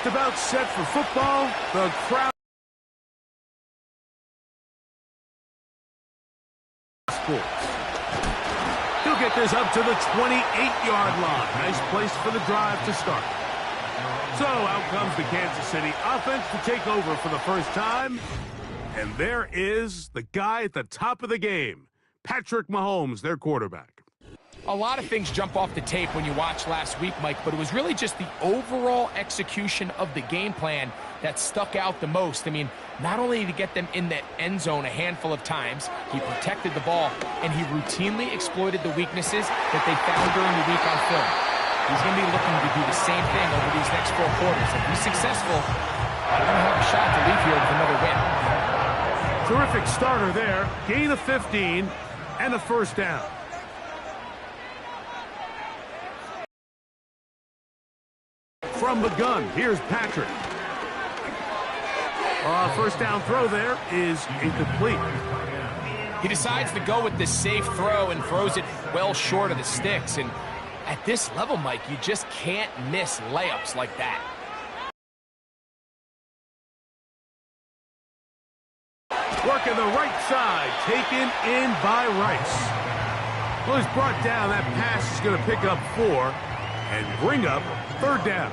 just about set for football. The crowd sports. He'll get this up to the 28-yard line. Nice place for the drive to start. So out comes the Kansas City offense to take over for the first time. And there is the guy at the top of the game, Patrick Mahomes, their quarterback. A lot of things jump off the tape when you watch last week, Mike, but it was really just the overall execution of the game plan that stuck out the most. I mean, not only did he get them in the end zone a handful of times, he protected the ball, and he routinely exploited the weaknesses that they found during the week on film. He's going to be looking to do the same thing over these next 4 quarters. If he's successful, they're going to have a shot to leave here with another win. Terrific starter there. Gain of 15 and a first down. From the gun, here's Patrick. First down throw there is incomplete. He decides to go with this safe throw and throws it well short of the sticks. And at this level, Mike, you just can't miss layups like that. Working the right side, taken in by Rice. Well, he's brought down. That pass is going to pick up 4 and bring up third down.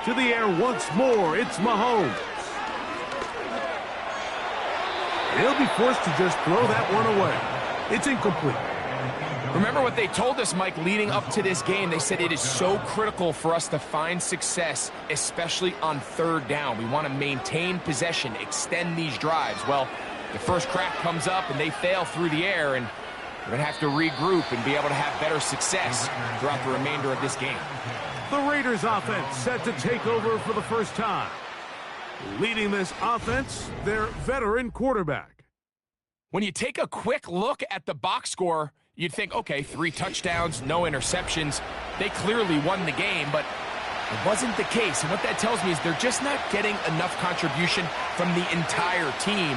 To the air once more, it's Mahomes. He'll be forced to just throw that one away. It's incomplete. Remember what they told us, Mike, leading up to this game. They said it is so critical for us to find success, especially on third down. We want to maintain possession, extend these drives. Well, the first crack comes up and they fail through the air, and we're going to have to regroup and be able to have better success throughout the remainder of this game. The Raiders offense set to take over for the first time. Leading this offense, their veteran quarterback. When you take a quick look at the box score, you'd think, okay, 3 touchdowns, no interceptions. They clearly won the game, but it wasn't the case. And what that tells me is they're just not getting enough contribution from the entire team.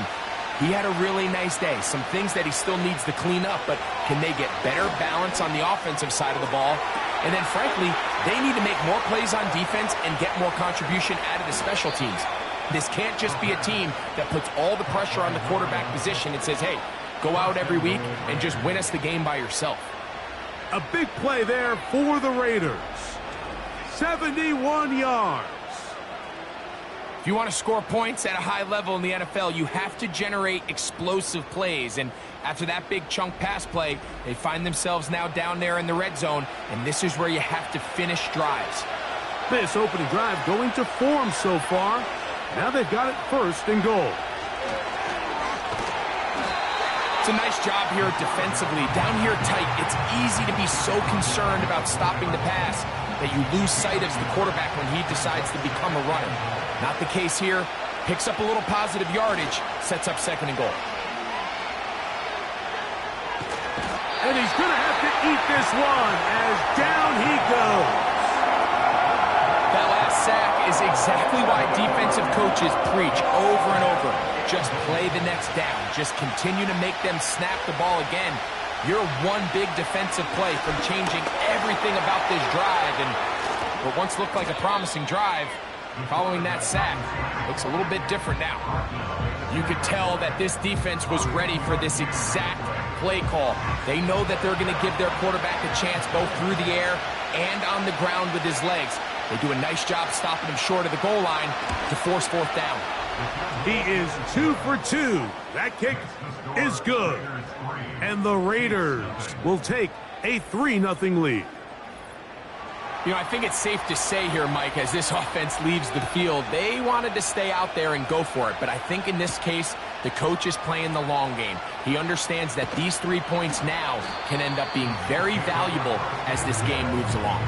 He had a really nice day. Some things that he still needs to clean up, but can they get better balance on the offensive side of the ball? And then, frankly, they need to make more plays on defense and get more contribution out of the special teams. This can't just be a team that puts all the pressure on the quarterback position and says, hey, go out every week and just win us the game by yourself. A big play there for the Raiders. 71 yards. If you want to score points at a high level in the NFL, you have to generate explosive plays. And after that big chunk pass play, they find themselves now down there in the red zone, and this is where you have to finish drives. This opening drive going to form so far. Now they've got it first and goal. It's a nice job here defensively. Down here tight, it's easy to be so concerned about stopping the pass that you lose sight of the quarterback when he decides to become a runner. Not the case here. Picks up a little positive yardage, sets up second and goal. And he's going to have to eat this one as down he goes. That last sack is exactly why defensive coaches preach over and over. Just play the next down. Just continue to make them snap the ball again. You're one big defensive play from changing everything about this drive. And what once looked like a promising drive, following that sack, looks a little bit different now. You could tell that this defense was ready for this exact play call. They know that they're going to give their quarterback a chance both through the air and on the ground with his legs. They do a nice job stopping him short of the goal line to force fourth down. He is 2 for 2. That kick is good. And the Raiders will take a 3-0 lead. You know, I think it's safe to say here, Mike, as this offense leaves the field, they wanted to stay out there and go for it. But I think in this case, the coach is playing the long game. He understands that these 3 points now can end up being very valuable as this game moves along.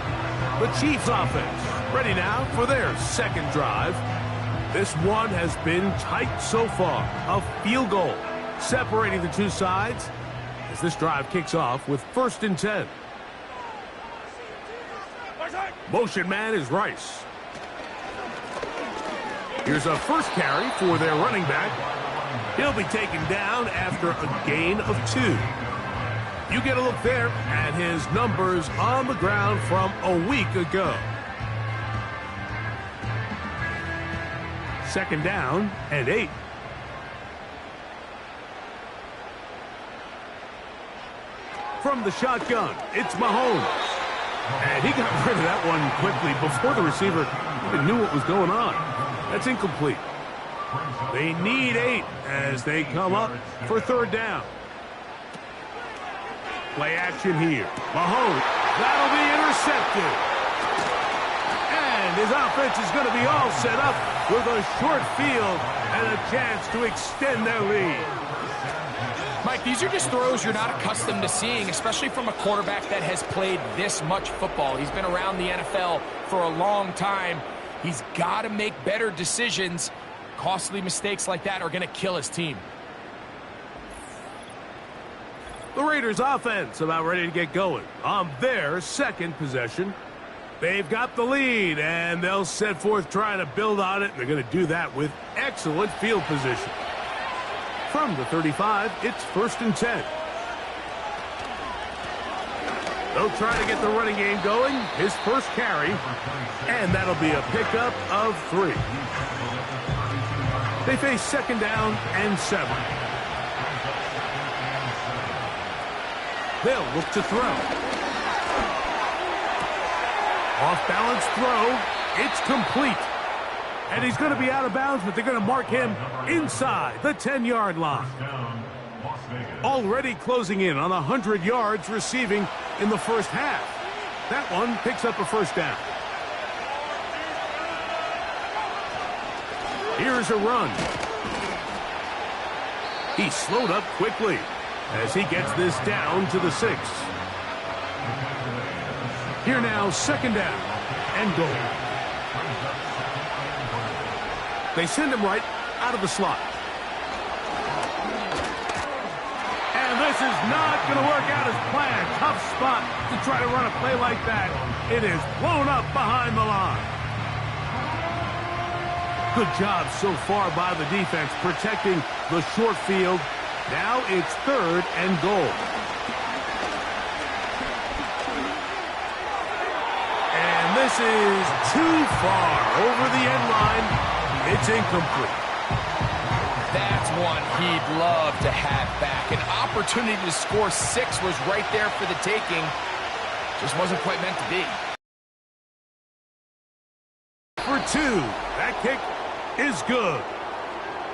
The Chiefs offense ready now for their second drive. This one has been tight so far. A field goal separating the two sides as this drive kicks off with 1st and 10. Motion man is Rice. Here's a first carry for their running back. He'll be taken down after a gain of 2. You get a look there at his numbers on the ground from a week ago. Second down and 8. From the shotgun, it's Mahomes. And he got rid of that one quickly before the receiver even knew what was going on. That's incomplete. They need 8 as they come up for third down. Play action here. Mahomes, that'll be intercepted. And his offense is going to be all set up with a short field and a chance to extend their lead. Mike, these are just throws you're not accustomed to seeing, especially from a quarterback that has played this much football. He's been around the NFL for a long time. He's got to make better decisions. Costly mistakes like that are going to kill his team. The Raiders offense about ready to get going on their second possession. They've got the lead, and they'll set forth trying to build on it. And they're going to do that with excellent field position. From the 35, it's 1st and 10. They'll try to get the running game going. His first carry, and that'll be a pickup of 3. They face second down and 7. They'll look to throw. Off-balance throw. It's complete. And he's going to be out of bounds, but they're going to mark him inside the 10-yard line. Already closing in on 100 yards receiving in the first half. That one picks up a first down. Here's a run. He slowed up quickly as he gets this down to the 6. Here now, second down and goal. They send him right out of the slot. And this is not going to work out as planned. Tough spot to try to run a play like that. It is blown up behind the line. Good job so far by the defense protecting the short field. Now it's 3rd and goal. And this is too far over the end line. It's incomplete. That's one he'd love to have back. An opportunity to score 6 was right there for the taking. Just wasn't quite meant to be. For 2, that kick is good.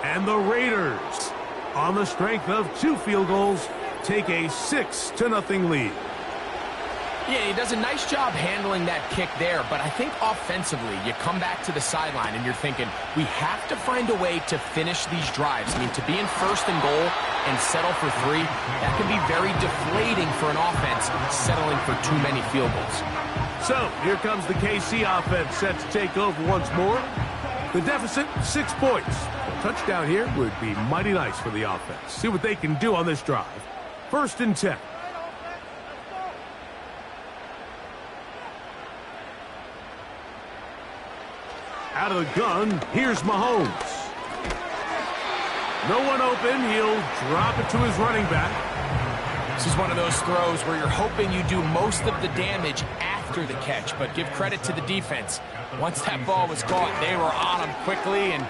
And the Raiders, on the strength of 2 field goals, take a 6-0 lead. Yeah, he does a nice job handling that kick there, but I think offensively, you come back to the sideline and you're thinking, we have to find a way to finish these drives. I mean, to be in 1st and goal and settle for 3, that can be very deflating for an offense, settling for too many field goals. So, here comes the KC offense set to take over once more. The deficit, 6 points. A touchdown here would be mighty nice for the offense. See what they can do on this drive. 1st and 10. Out of the gun, here's Mahomes. No one open, he'll drop it to his running back. This is one of those throws where you're hoping you do most of the damage after the catch, but give credit to the defense. Once that ball was caught, they were on him quickly, and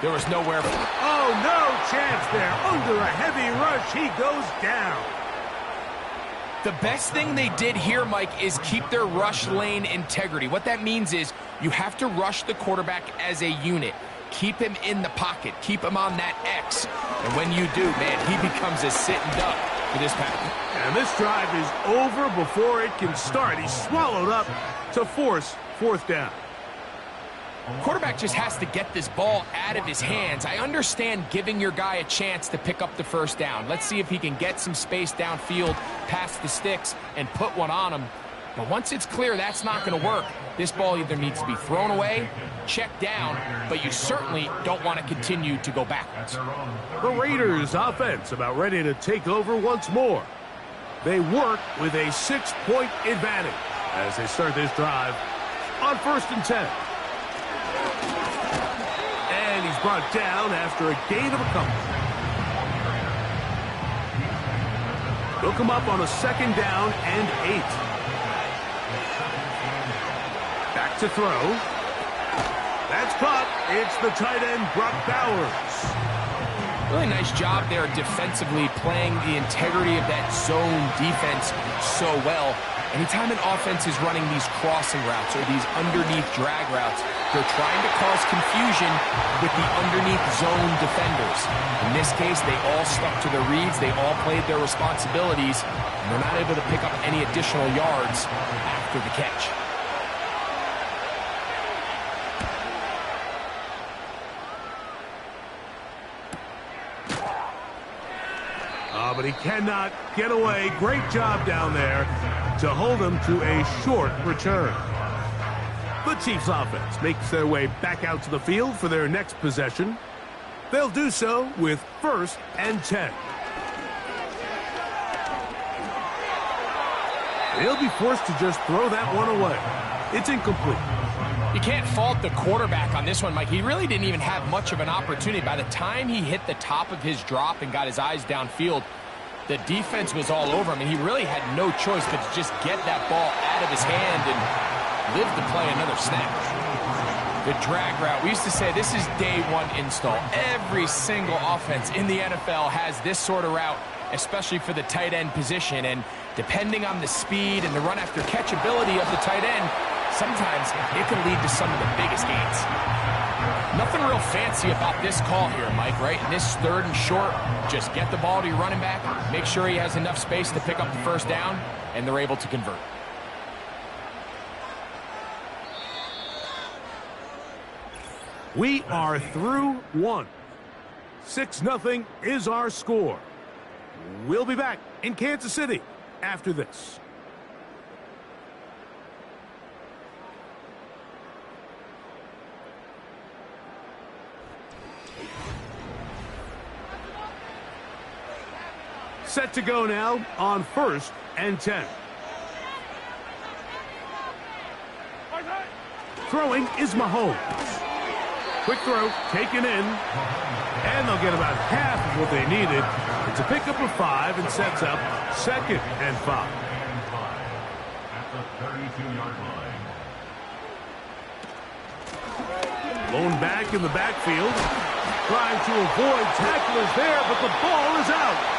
there was nowhere for him. Oh, no chance there. Under a heavy rush, he goes down. The best thing they did here, Mike, is keep their rush lane integrity. What that means is you have to rush the quarterback as a unit. Keep him in the pocket. Keep him on that X. And when you do, man, he becomes a sitting duck for this pack. And this drive is over before it can start. He's swallowed up to force 4th down. Quarterback just has to get this ball out of his hands. I understand giving your guy a chance to pick up the first down. Let's see if he can get some space downfield past the sticks and put one on him. But once it's clear that's not going to work, this ball either needs to be thrown away, checked down, but you certainly don't want to continue to go backwards. The Raiders offense about ready to take over once more. They work with a 6-point advantage as they start this drive on 1st and 10. And he's brought down after a gain of a couple. They'll come up on a 2nd down and 8. Back to throw. That's caught. It's the tight end, Brock Bowers. Really nice job there defensively, playing the integrity of that zone defense so well. Anytime an offense is running these crossing routes or these underneath drag routes, they're trying to cause confusion with the underneath zone defenders. In this case, they all stuck to their reads, they all played their responsibilities, and they're not able to pick up any additional yards after the catch. But he cannot get away. Great job down there to hold him to a short return. The Chiefs offense makes their way back out to the field for their next possession. They'll do so with 1st and 10. They'll be forced to just throw that one away. It's incomplete. You can't fault the quarterback on this one, Mike. He really didn't even have much of an opportunity. By the time he hit the top of his drop and got his eyes downfield, the defense was all over him, and he really had no choice but to just get that ball out of his hand and live to play another snap. The drag route, we used to say this is day one install. Every single offense in the NFL has this sort of route, especially for the tight end position, and depending on the speed and the run after catch ability of the tight end, sometimes it can lead to some of the biggest gains. Nothing real fancy about this call here, Mike, right? In this 3rd and short, just get the ball to your running back, make sure he has enough space to pick up the 1st down, and they're able to convert. We are through 1. 6-0 is our score. We'll be back in Kansas City after this. Set to go now on 1st and 10. Throwing is Mahomes. Quick throw, taken in, and they'll get about half of what they needed. It's a pickup of 5 and sets up 2nd and 5. At the 32-yard line. Blown back in the backfield. Trying to avoid tacklers there, but the ball is out.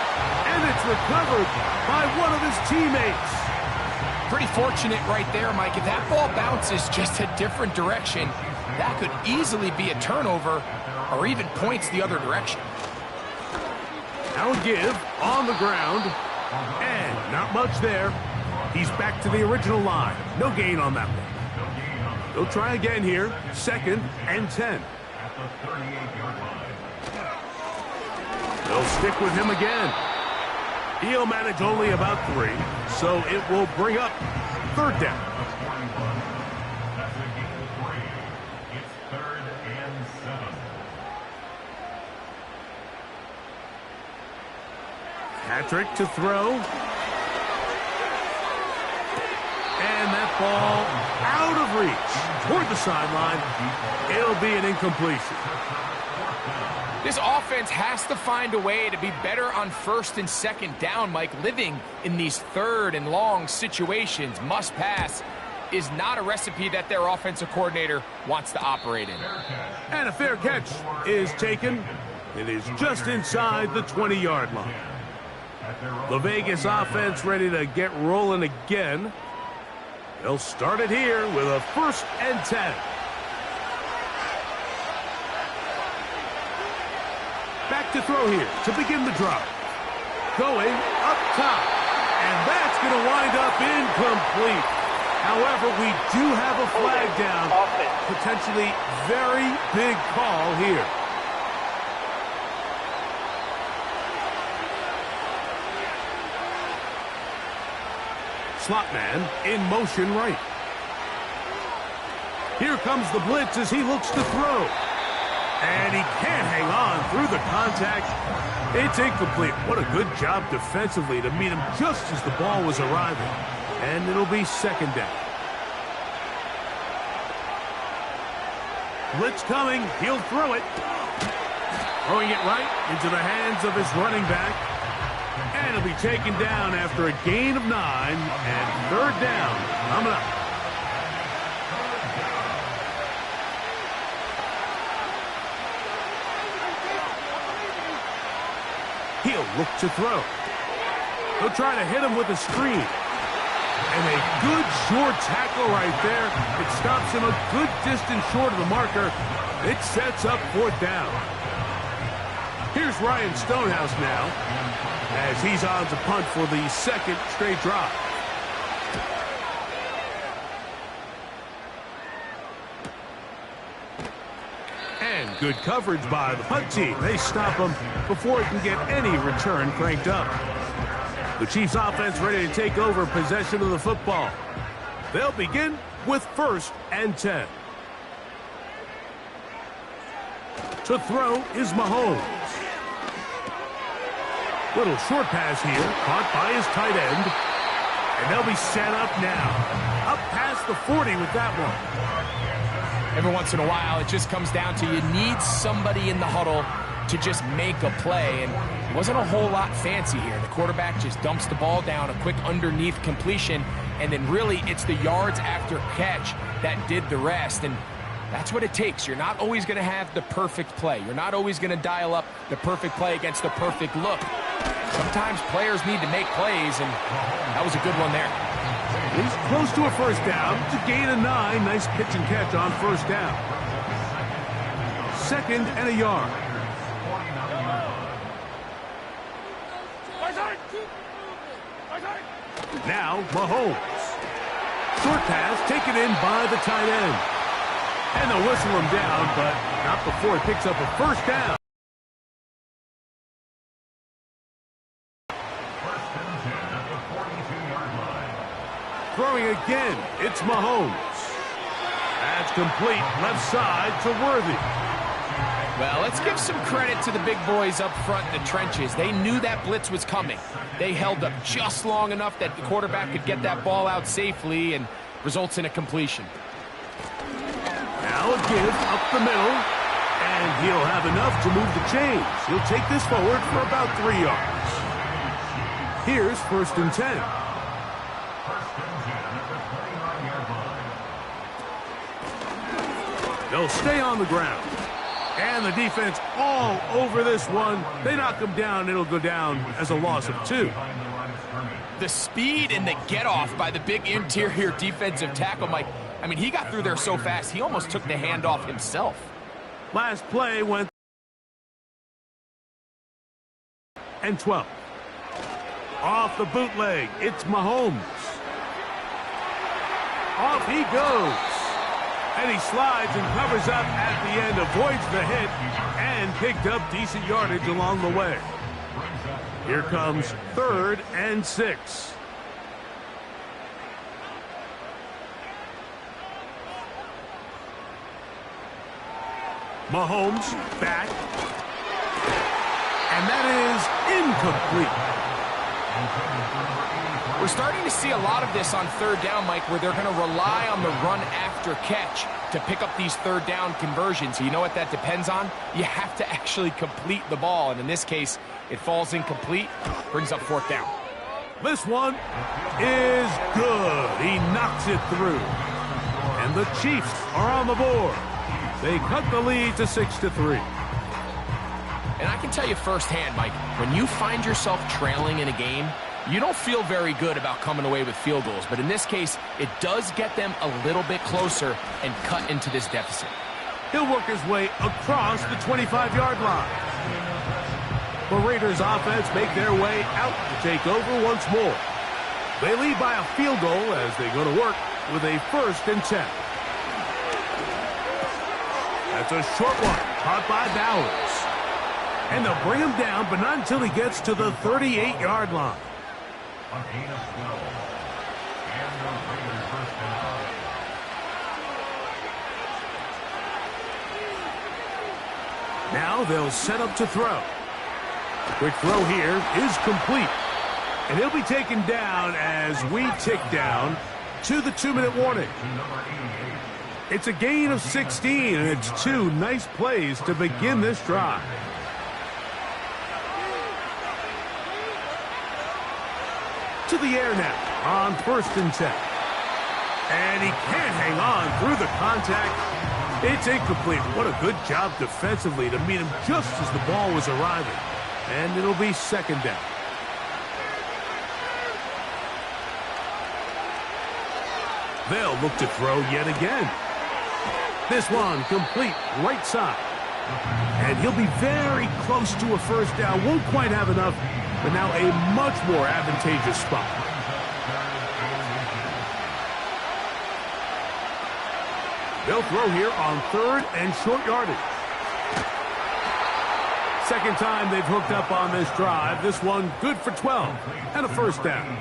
And it's recovered by one of his teammates. Pretty fortunate right there, Mike. If that ball bounces just a different direction, that could easily be a turnover or even points the other direction. Now a give on the ground, and not much there. He's back to the original line. No gain on that one. They'll try again here, 2nd and 10. At the 38-yard line. They'll stick with him again. He'll manage only about 3, so it will bring up 3rd down. That's a gain of 3. It's 3rd and 7. Patrick to throw. And that ball out of reach toward the sideline. It'll be an incompletion. This offense has to find a way to be better on 1st and 2nd down, Mike. Living in these 3rd and long situations, must pass, is not a recipe that their offensive coordinator wants to operate in. And a fair catch is taken. It is just inside the 20-yard line. The Vegas offense ready to get rolling again. They'll start it here with a 1st and 10. Back to throw here to begin the drive. Going up top. And that's going to wind up incomplete. However, we do have a flag down. Potentially very big call here. Slot man in motion right. Here comes the blitz as he looks to throw. And he can't hang on through the contact. It's incomplete. What a good job defensively to meet him just as the ball was arriving. And it'll be 2nd down. Blitz coming. He'll throw it. Throwing it right into the hands of his running back. And he'll be taken down after a gain of 9 and third down coming up. He'll look to throw. They'll try to hit him with a screen. And a good short tackle right there. It stops him a good distance short of the marker. It sets up fourth down. Here's Ryan Stonehouse now, as he's on to punt for the second straight drive. And good coverage by the punt team. They stop him before he can get any return cranked up. The Chiefs offense ready to take over possession of the football. They'll begin with 1st and 10. To throw is Mahomes. Little short pass here, caught by his tight end. And they'll be set up now. Up past the 40 with that one. Every once in a while, it just comes down to you need somebody in the huddle to just make a play. And it wasn't a whole lot fancy here. The quarterback just dumps the ball down, a quick underneath completion, and then really it's the yards after catch that did the rest. And that's what it takes. You're not always going to have the perfect play. You're not always going to dial up the perfect play against the perfect look. Sometimes players need to make plays, and that was a good one there. He's close to a first down. It's a gain of 9. Nice pitch and catch on first down. 2nd and a yard. Now Mahomes. Short pass taken in by the tight end. And they'll whistle him down, but not before he picks up a first down. First and 10 at the 42-yard line. Throwing again, it's Mahomes. That's complete, left side to Worthy. Well, let's give some credit to the big boys up front in the trenches. They knew that blitz was coming. They held up just long enough that the quarterback could get that ball out safely and results in a completion. Now a give up the middle, and he'll have enough to move the chains. He'll take this forward for about 3 yards. Here's 1st and 10. First and 10 at the 39-yard line. They'll stay on the ground. And the defense all over this one. They knock him down. It'll go down as a loss of 2. The speed and the get-off by the big interior defensive tackle, Mike. I mean, he got through there so fast, he almost took the handoff himself. Last play went and 12. Off the bootleg, it's Mahomes. Off he goes. And he slides and covers up at the end, avoids the hit, and picked up decent yardage along the way. Here comes 3rd and 6. Mahomes back. And that is incomplete. We're starting to see a lot of this on 3rd down, Mike, where they're going to rely on the run after catch to pick up these 3rd down conversions. You know what that depends on? You have to actually complete the ball, and in this case, it falls incomplete, brings up 4th down. This one is good. He knocks it through. And the Chiefs are on the board. They cut the lead to 6-3. And I can tell you firsthand, Mike, when you find yourself trailing in a game, you don't feel very good about coming away with field goals. But in this case, it does get them a little bit closer and cut into this deficit. He'll work his way across the 25-yard line. The Raiders offense make their way out to take over once more. They lead by a field goal as they go to work with a 1st and 10. That's a short one, caught by Bowers. And they'll bring him down, but not until he gets to the 38-yard line. A gain of 12. And the Raiders first down. Now they'll set up to throw. Quick throw here is complete. And he'll be taken down as we tick down to the 2-minute warning. It's a gain of 16, and it's 2 nice plays to begin this drive. to the air now on 1st and 10. And he can't hang on through the contact. It's incomplete. What a good job defensively to meet him just as the ball was arriving. And it'll be 2nd down. They'll look to throw yet again. This one complete right side. And he'll be very close to a 1st down. Won't quite have enough, but now a much more advantageous spot. They'll throw here on 3rd and short yardage. 2nd time they've hooked up on this drive. This one good for 12 and a 1st down.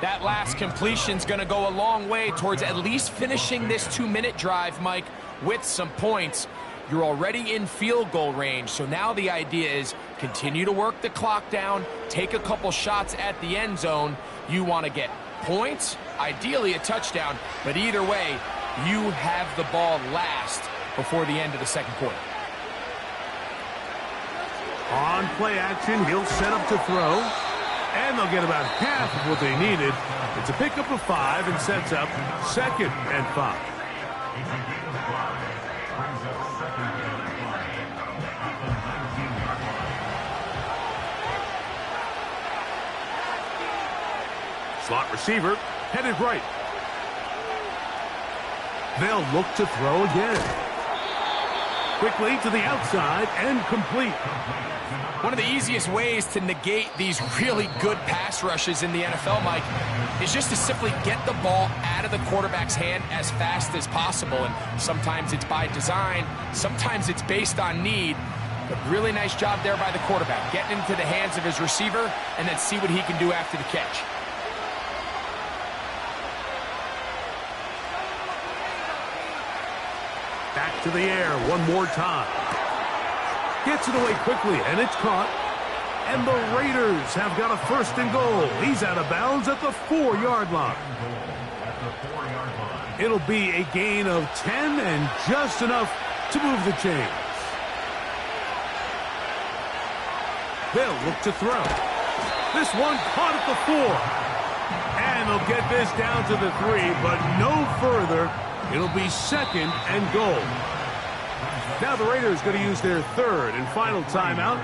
That last completion's going to go a long way towards at least finishing this 2-minute drive, Mike, with some points. You're already in field goal range, so now the idea is continue to work the clock down, take a couple shots at the end zone. You want to get points, ideally a touchdown, but either way, you have the ball last before the end of the 2nd quarter. On play action, he'll set up to throw. And they'll get about half of what they needed. It's a pickup of 5 and sets up 2nd and 5. Slot receiver headed right. They'll look to throw again. Quickly to the outside and complete. One of the easiest ways to negate these really good pass rushes in the NFL, Mike, is just to simply get the ball out of the quarterback's hand as fast as possible. And sometimes it's by design, sometimes it's based on need. But really nice job there by the quarterback, getting into the hands of his receiver and then see what he can do after the catch. Back to the air one more time. Gets it away quickly, and it's caught. And the Raiders have got a 1st and goal. He's out of bounds at the 4-yard line. It'll be a gain of 10 and just enough to move the chains. They'll look to throw. This one caught at the 4. And they'll get this down to the 3, but no further. It'll be 2nd and goal. Now the Raiders going to use their 3rd and final timeout.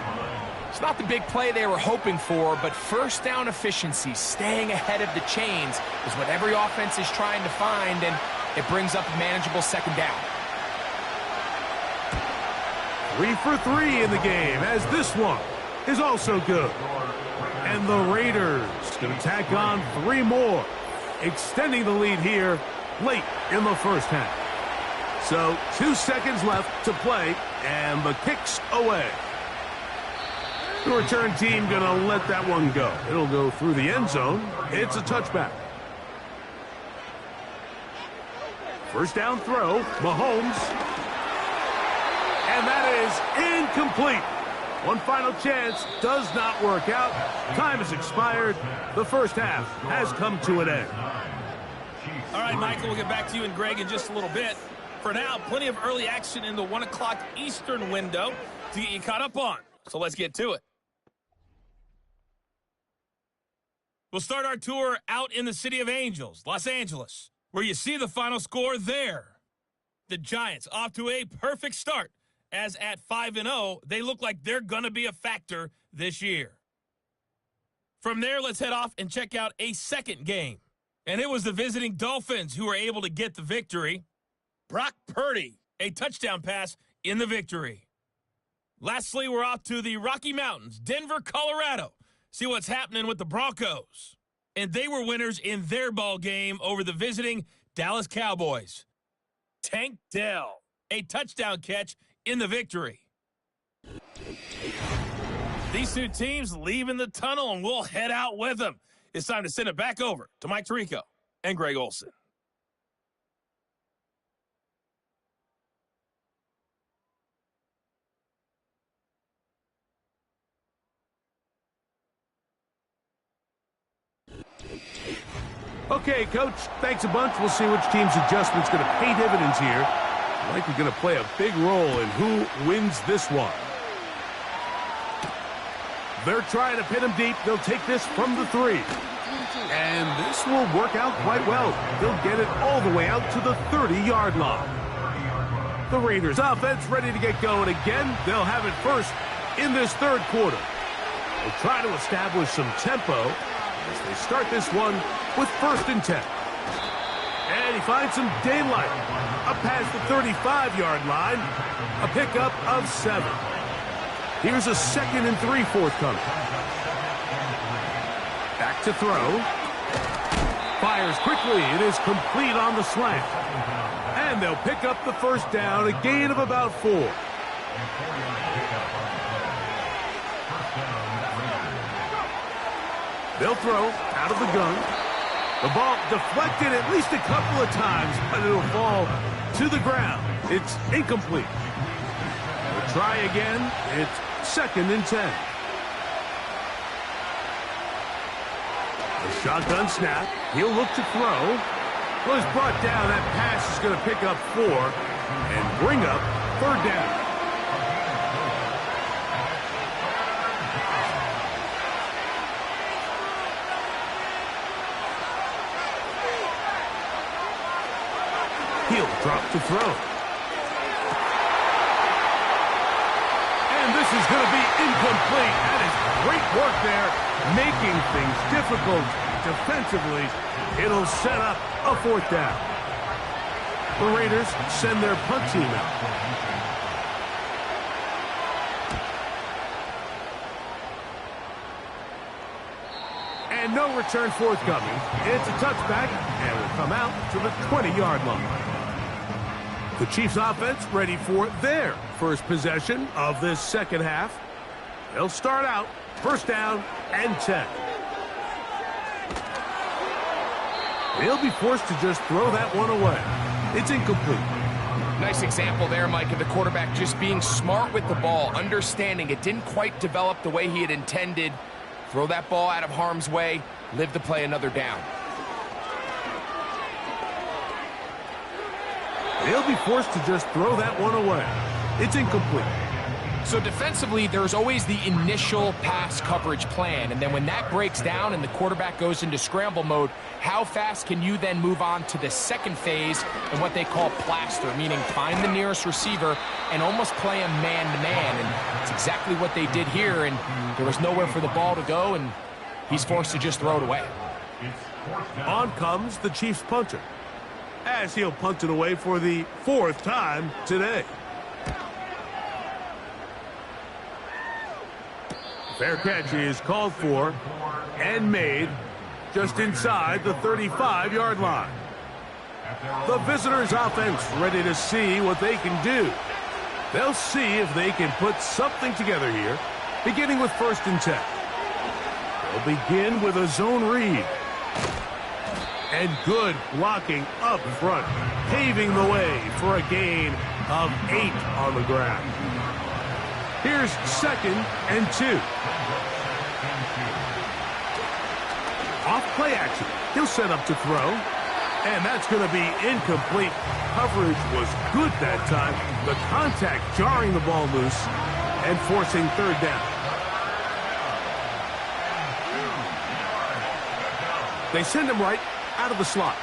It's not the big play they were hoping for, but 1st down efficiency, staying ahead of the chains, is what every offense is trying to find, and it brings up a manageable 2nd down. 3 for 3 in the game, as this one is also good. And the Raiders going to tack on 3 more, extending the lead here late in the 1st half. So 2 seconds left to play, and the kick's away. The return team going to let that one go. It'll go through the end zone. It's a touchback. 1st down throw, Mahomes. And that is incomplete. One final chance, does not work out. Time has expired. The 1st half has come to an end. All right, Michael, we'll get back to you and Greg in just a little bit. For now, plenty of early action in the 1 o'clock Eastern window to get you caught up on. So let's get to it. We'll start our tour out in the City of Angels, Los Angeles, where you see the final score there. The Giants off to a perfect start, as at 5-0, they look like they're going to be a factor this year. From there, let's head off and check out a 2nd game. And it was the visiting Dolphins who were able to get the victory. Brock Purdy, a touchdown pass in the victory. Lastly, we're off to the Rocky Mountains, Denver, Colorado. See what's happening with the Broncos. And they were winners in their ball game over the visiting Dallas Cowboys. Tank Dell, a touchdown catch in the victory. These 2 teams leaving the tunnel, and we'll head out with them. It's time to send it back over to Mike Tirico and Greg Olsen. Okay, Coach, thanks a bunch. We'll see which team's adjustment's going to pay dividends here. Likely going to play a big role in who wins this one. They're trying to pin him deep. They'll take this from the 3. And this will work out quite well. They'll get it all the way out to the 30-yard line. The Raiders offense ready to get going again. They'll have it first in this third quarter. They'll try to establish some tempo as they start this one with 1st and 10. And he finds some daylight up past the 35-yard line. A pickup of 7. Here's a 2nd and 3 forthcoming. Back to throw. Fires quickly. It is complete on the slant. And they'll pick up the 1st down, a gain of about 4. They'll throw out of the gun. The ball deflected at least a couple of times, but it'll fall to the ground. It's incomplete. They'll try again. It's 2nd and 10. A shotgun snap. He'll look to throw. Well, he's brought down. That pass is going to pick up 4 and bring up 3rd down. He'll drop to throw. And this is going to be incomplete. That is great work there, making things difficult defensively. It'll set up a 4th down. The Raiders send their punt team out. And no return forthcoming. It's a touchback, and will come out to the 20-yard line. The Chiefs offense ready for their first possession of this second half. They'll start out 1st down and 10. They'll be forced to just throw that one away. It's incomplete. Nice example there, Mike, of the quarterback just being smart with the ball, understanding it didn't quite develop the way he had intended. Throw that ball out of harm's way, live to play another down. They'll be forced to just throw that one away. It's incomplete. So defensively, there's always the initial pass coverage plan, and then when that breaks down and the quarterback goes into scramble mode, how fast can you then move on to the second phase and what they call plaster, meaning find the nearest receiver and almost play him man-to-man, and it's exactly what they did here, and there was nowhere for the ball to go, and he's forced to just throw it away. On comes the Chiefs punter, as he'll punt it away for the 4th time today. Fair catch is called for and made just inside the 35-yard line. The visitors' offense ready to see what they can do. They'll see if they can put something together here, beginning with 1st and 10. They'll begin with a zone read. And good blocking up front, paving the way for a gain of 8 on the ground. Here's 2nd and 2. Off play action. He'll set up to throw. And that's going to be incomplete. Coverage was good that time. The contact jarring the ball loose and forcing 3rd down. They send him right out of the slot.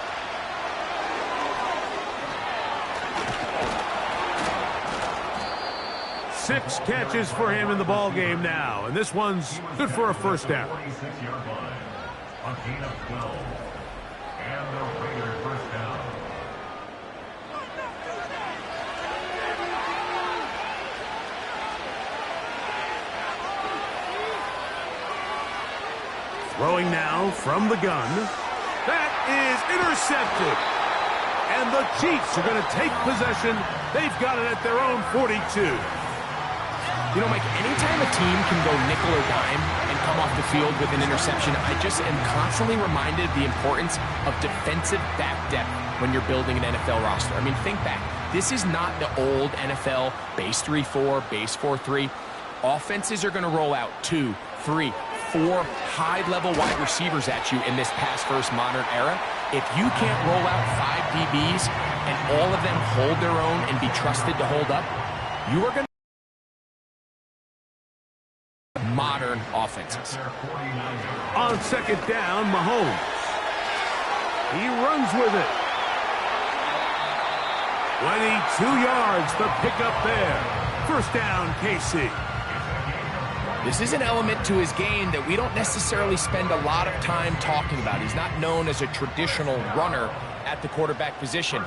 Six catches for him in the ball game now, and this one's good for a 1st down. A gain of 12. And the Raiders 1st down. Throwing now from the gun. That is intercepted. And the Chiefs are going to take possession. They've got it at their own 42. You know, Mike, anytime a team can go nickel or dime and come off the field with an interception, I just am constantly reminded of the importance of defensive back depth when you're building an NFL roster. I mean, think back. This is not the old NFL base 3-4, base 4-3. Offenses are going to roll out 2, 3, 4 high-level wide receivers at you in this pass-first modern era. If you can't roll out 5 DBs and all of them hold their own and be trusted to hold up, you are going to modern offense. offenses. On second down, Mahomes. He runs with it. 22 yards, the pickup there. First down, KC. This is an element to his game that we don't necessarily spend a lot of time talking about. He's not known as a traditional runner at the quarterback position.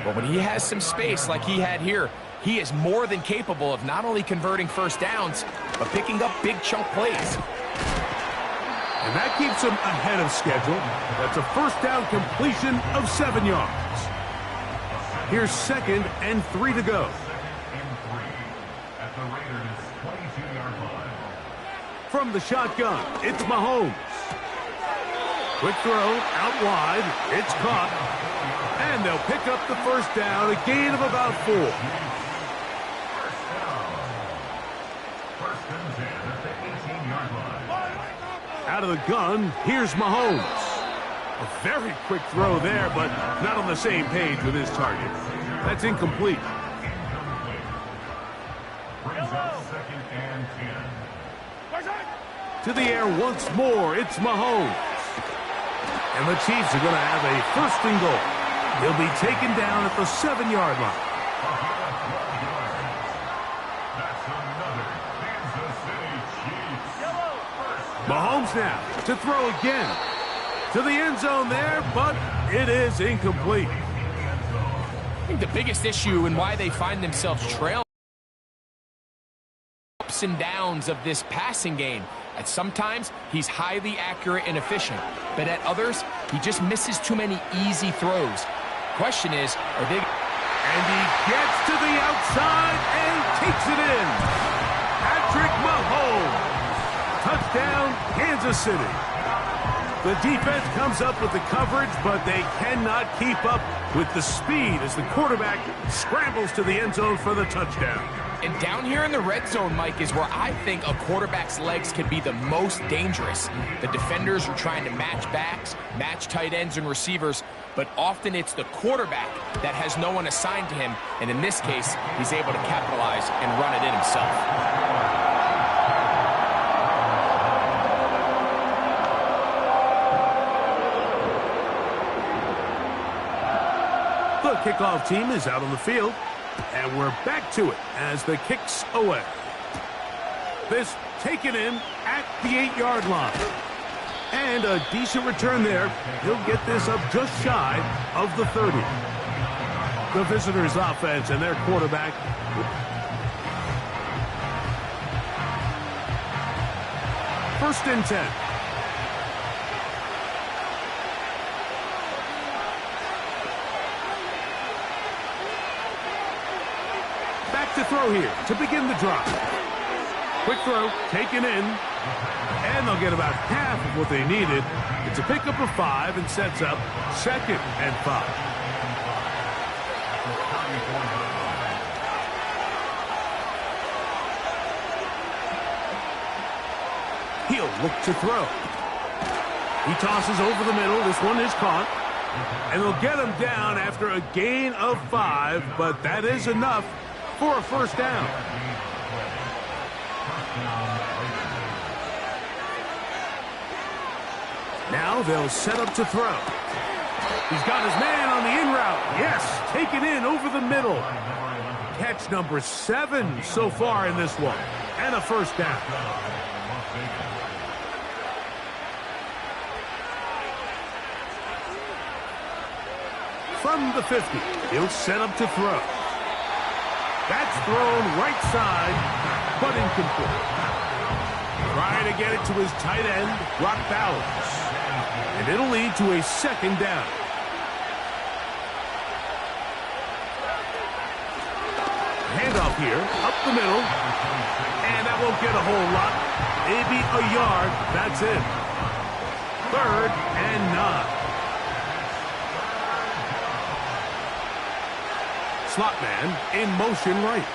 But when he has some space like he had here, he is more than capable of not only converting first downs, but picking up big chunk plays. And that keeps him ahead of schedule. That's a first down completion of 7 yards. Here's 2nd and 3 to go. From the shotgun, it's Mahomes. Quick throw out wide. It's caught. And they'll pick up the first down, a gain of about 4. Out of the gun, here's Mahomes. A very quick throw there, but not on the same page with his target. That's incomplete. Brings up 2nd and 10. To the air once more, it's Mahomes. And the Chiefs are going to have a 1st and goal. He'll be taken down at the 7-yard line. That's another Kansas City Chiefs. Mahomes now to throw again. To the end zone there, but it is incomplete. I think the biggest issue and why they find themselves trailing ups and downs of this passing game. At sometimes, he's highly accurate and efficient, but at others, he just misses too many easy throws. Question is, are they... And he gets to the outside and takes it in. Patrick Mahomes. Touchdown, Kansas City. The defense comes up with the coverage, but they cannot keep up with the speed as the quarterback scrambles to the end zone for the touchdown. And down here in the red zone, Mike, is where I think a quarterback's legs can be the most dangerous. The defenders are trying to match backs, match tight ends and receivers, but often it's the quarterback that has no one assigned to him, and in this case, he's able to capitalize and run it in himself. The kickoff team is out on the field, and we're back to it as the kick's away. This taken in at the 8-yard line. And a decent return there. He'll get this up just shy of the 30. The visitors' offense and their quarterback. First and 10. To throw here to begin the drive. Quick throw taken in, and they'll get about half of what they needed. It's a pickup of 5 and sets up 2nd and 5. He'll look to throw. He tosses over the middle. This one is caught, and they'll get him down after a gain of 5, but that is enough for a first down. Now they'll set up to throw. He's got his man on the in route. Yes, taken in over the middle. Catch number 7 so far in this one. And a first down. From the 50, he'll set up to throw. That's thrown right side, but incomplete. Trying to get it to his tight end, Brock Bowers. And it'll lead to a 2nd down. Handoff here, up the middle. And that won't get a whole lot. Maybe a yard, that's it. 3rd and 9. Slot man in motion right.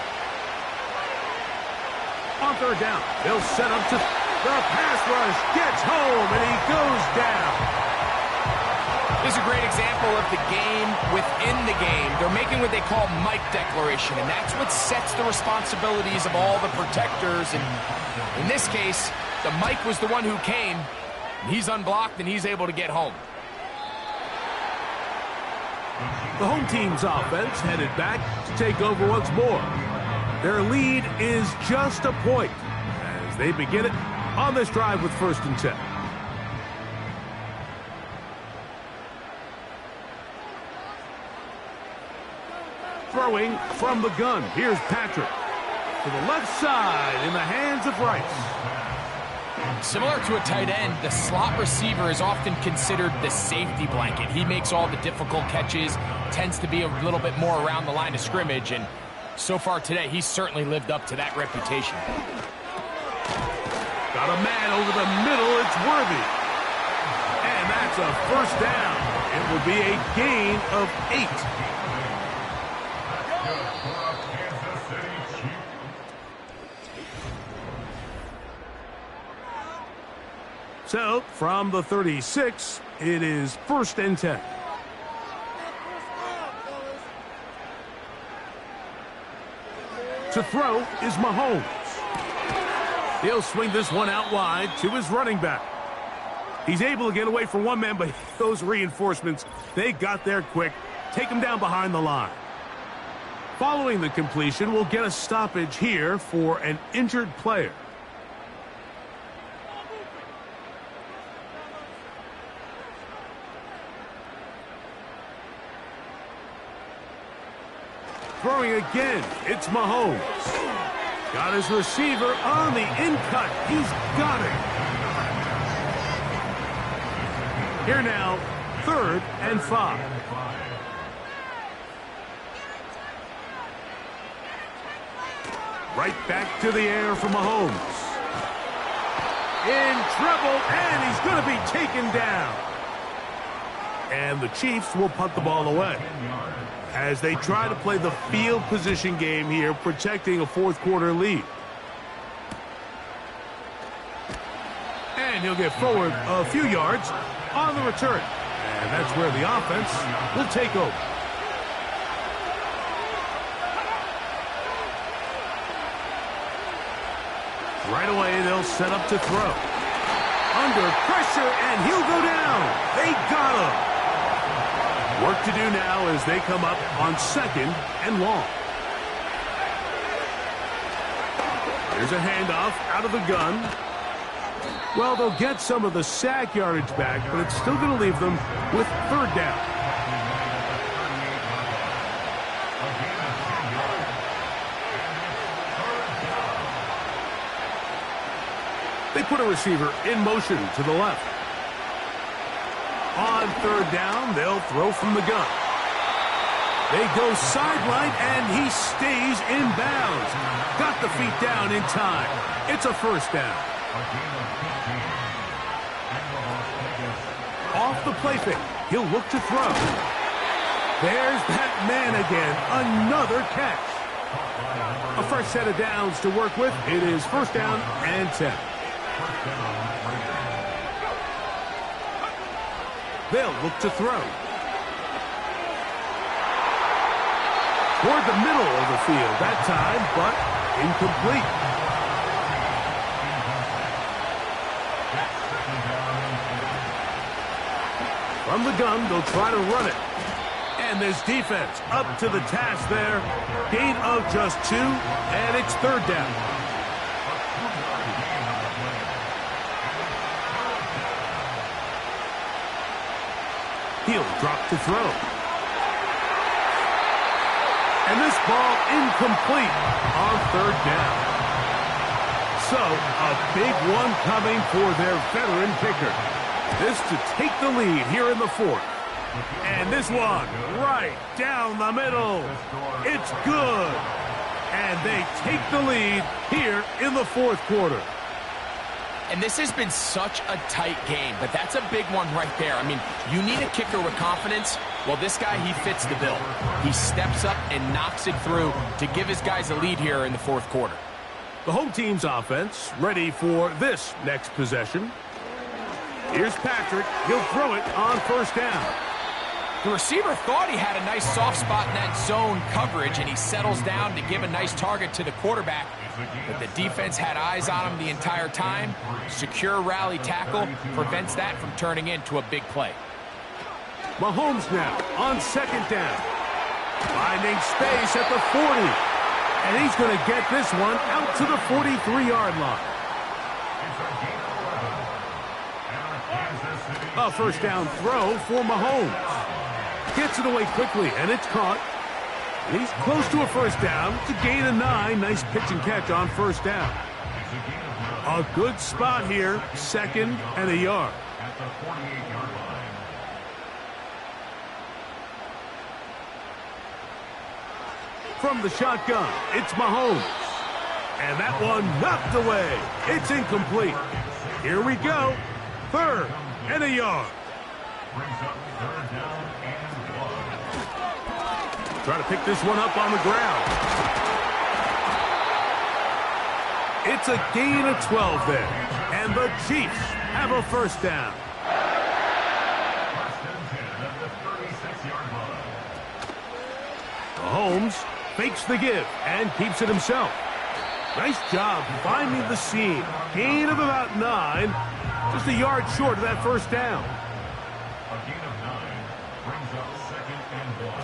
On 3rd down, they'll set up to the pass rush. Gets home, and he goes down. This is a great example of the game within the game. They're making what they call Mike declaration, and that's what sets the responsibilities of all the protectors. And in this case, the Mike was the one who came. He's unblocked, and he's able to get home. The home team's offense headed back to take over once more. Their lead is just a point as they begin it on this drive with 1st and 10. Throwing from the gun. Here's Patrick. To the left side in the hands of Rice. Similar to a tight end, the slot receiver is often considered the safety blanket. He makes all the difficult catches, tends to be a little bit more around the line of scrimmage, and so far today, he's certainly lived up to that reputation. Got a man over the middle. It's Worthy. And that's a 1st down. It will be a gain of 8. So, from the 36, it is 1st and 10. To throw is Mahomes. He'll swing this one out wide to his running back. He's able to get away from one man, but those reinforcements, they got there quick. Take him down behind the line. Following the completion, we'll get a stoppage here for an injured player. Throwing again, it's Mahomes. Got his receiver on the in-cut. He's got it. Here now, 3rd and 5. Right back to the air for Mahomes. In trouble, and he's going to be taken down. And the Chiefs will punt the ball away as they try to play the field position game here, protecting a 4th quarter lead. And he'll get forward a few yards on the return. And that's where the offense will take over. Right away, they'll set up to throw. Under pressure, and he'll go down. They got him. Work to do now as they come up on 2nd and long. Here's a handoff out of the gun. Well, they'll get some of the sack yardage back, but it's still going to leave them with 3rd down. They put a receiver in motion to the left. On 3rd down, they'll throw from the gun. They go sideline, and he stays in bounds. Got the feet down in time. It's a 1st down. Off the play fake, he'll look to throw. There's that man again, another catch. A fresh set of downs to work with. It is 1st down and 10. They'll look to throw. Toward the middle of the field that time, but incomplete. From the gun, they'll try to run it. And this defense up to the task there. Gain of just 2, and it's 3rd down. He'll drop to throw. And this ball incomplete on 3rd down. So, a big one coming for their veteran kicker. This to take the lead here in the 4th. And this one right down the middle. It's good. And they take the lead here in the 4th quarter. And this has been such a tight game, but that's a big one right there. I mean, you need a kicker with confidence. Well, this guy, he fits the bill. He steps up and knocks it through to give his guys a lead here in the 4th quarter. The home team's offense ready for this next possession. Here's Patrick. He'll throw it on 1st down. The receiver thought he had a nice soft spot in that zone coverage, and he settles down to give a nice target to the quarterback. But the defense had eyes on him the entire time. Secure rally tackle prevents that from turning into a big play. Mahomes now on second down. Finding space at the 40. And he's going to get this one out to the 43-yard line. A first down throw for Mahomes. Gets it away quickly, and it's caught. And he's close to a first down. It's a gain of 9. Nice pitch and catch on first down. A good spot here. 2nd and a yard. At the 48-yard line. From the shotgun, it's Mahomes. And that one knocked away. It's incomplete. Here we go. 3rd and a yard. Brings up 3rd down and 1. Try to pick this one up on the ground. It's a gain of 12 there. And the Chiefs have a first down. 1st and 10 at the 36-yard line. Mahomes fakes the give and keeps it himself. Nice job finding the seam. Gain of about 9. Just a yard short of that first down. A gain of 9 brings up 2nd and 1.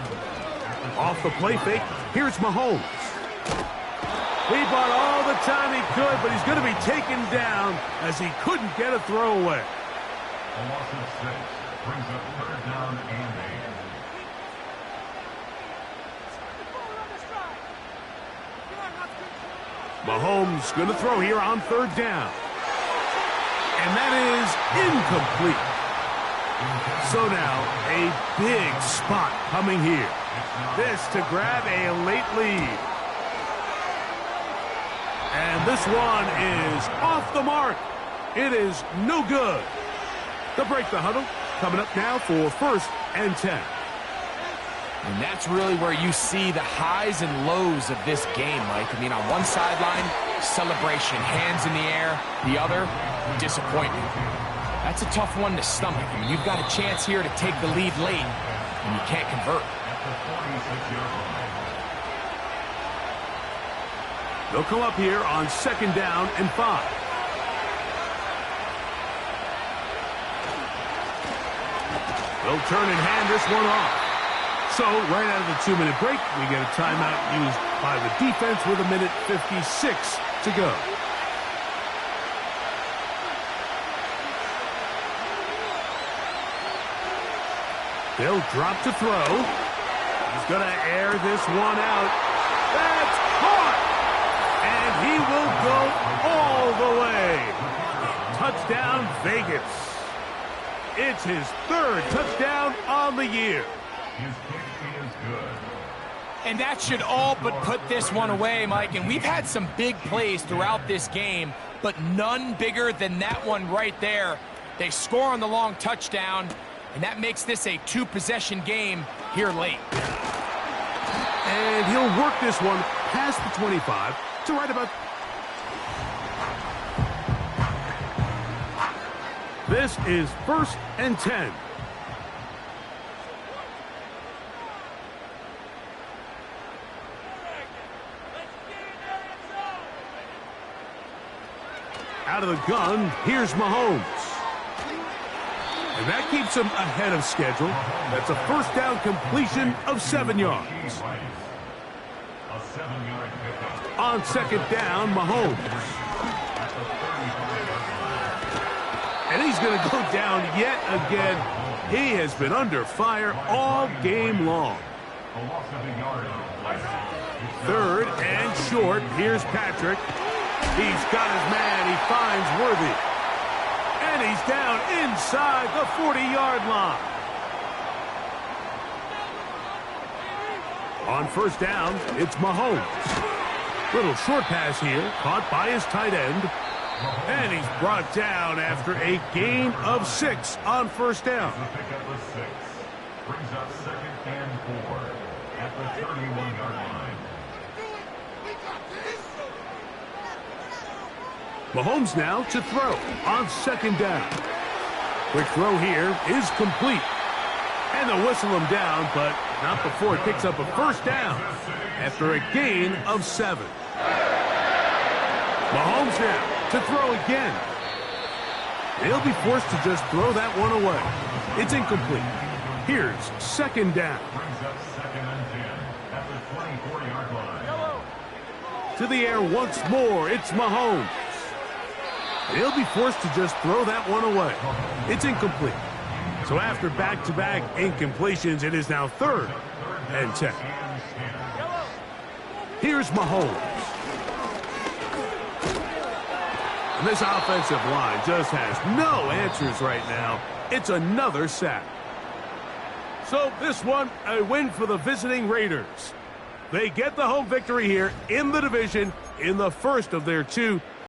Off the play fake, here's Mahomes. He bought all the time he could, but he's going to be taken down as he couldn't get a throwaway. A loss of 6 brings up 3rd down and 8. Mahomes going to throw here on 3rd down. And that is incomplete. So now, a big spot coming here. This to grab a late lead. And this one is off the mark. It is no good. To break the huddle, coming up now for 1st and 10. And that's really where you see the highs and lows of this game, Mike. I mean, on one sideline, celebration, hands in the air. The other, disappointment. That's a tough one to stomach. I mean, you've got a chance here to take the lead late, and you can't convert. At the 46-yard line. They'll come up here on 2nd down and 5. They'll turn and hand this one off. So, right out of the 2-minute break, we get a timeout used by the defense with 1:56 to go. They'll drop to throw. He's going to air this one out. That's caught! And he will go all the way. Touchdown, Vegas. It's his 3rd touchdown on the year. His kick is good. And that should all but put this one away, Mike. And we've had some big plays throughout this game, but none bigger than that one right there. They score on the long touchdown, and that makes this a 2-possession game here late. And he'll work this one past the 25 to right about... This is 1st and 10. Out of the gun, here's Mahomes. And that keeps him ahead of schedule. That's a first down completion of 7 yards. A 7-yard pickup. On 2nd down, Mahomes. And he's going to go down yet again. He has been under fire all game long. A loss of a yard. 3rd and short. Here's Patrick. He's got his man. He finds Worthy. And he's down inside the 40-yard line. On 1st down, it's Mahomes. Little short pass here, caught by his tight end. And he's brought down after a gain of 6 on 1st down. The pickup of 6 brings up 2nd and 4 at the 31-yard line. Mahomes now to throw on 2nd down. Quick throw here is complete. And they'll whistle him down, but not before he picks up a first down after a gain of 7. Mahomes now to throw again. He'll be forced to just throw that one away. It's incomplete. Here's second down. Brings up 2nd and 10 at the 24-yard line. To the air once more, it's Mahomes. He'll be forced to just throw that one away. It's incomplete. So after back-to-back incompletions, it is now 3rd and 10. Here's Mahomes. And this offensive line just has no answers right now. It's another sack. So this one, a win for the visiting Raiders. They get the home victory here in the division in the first of their 2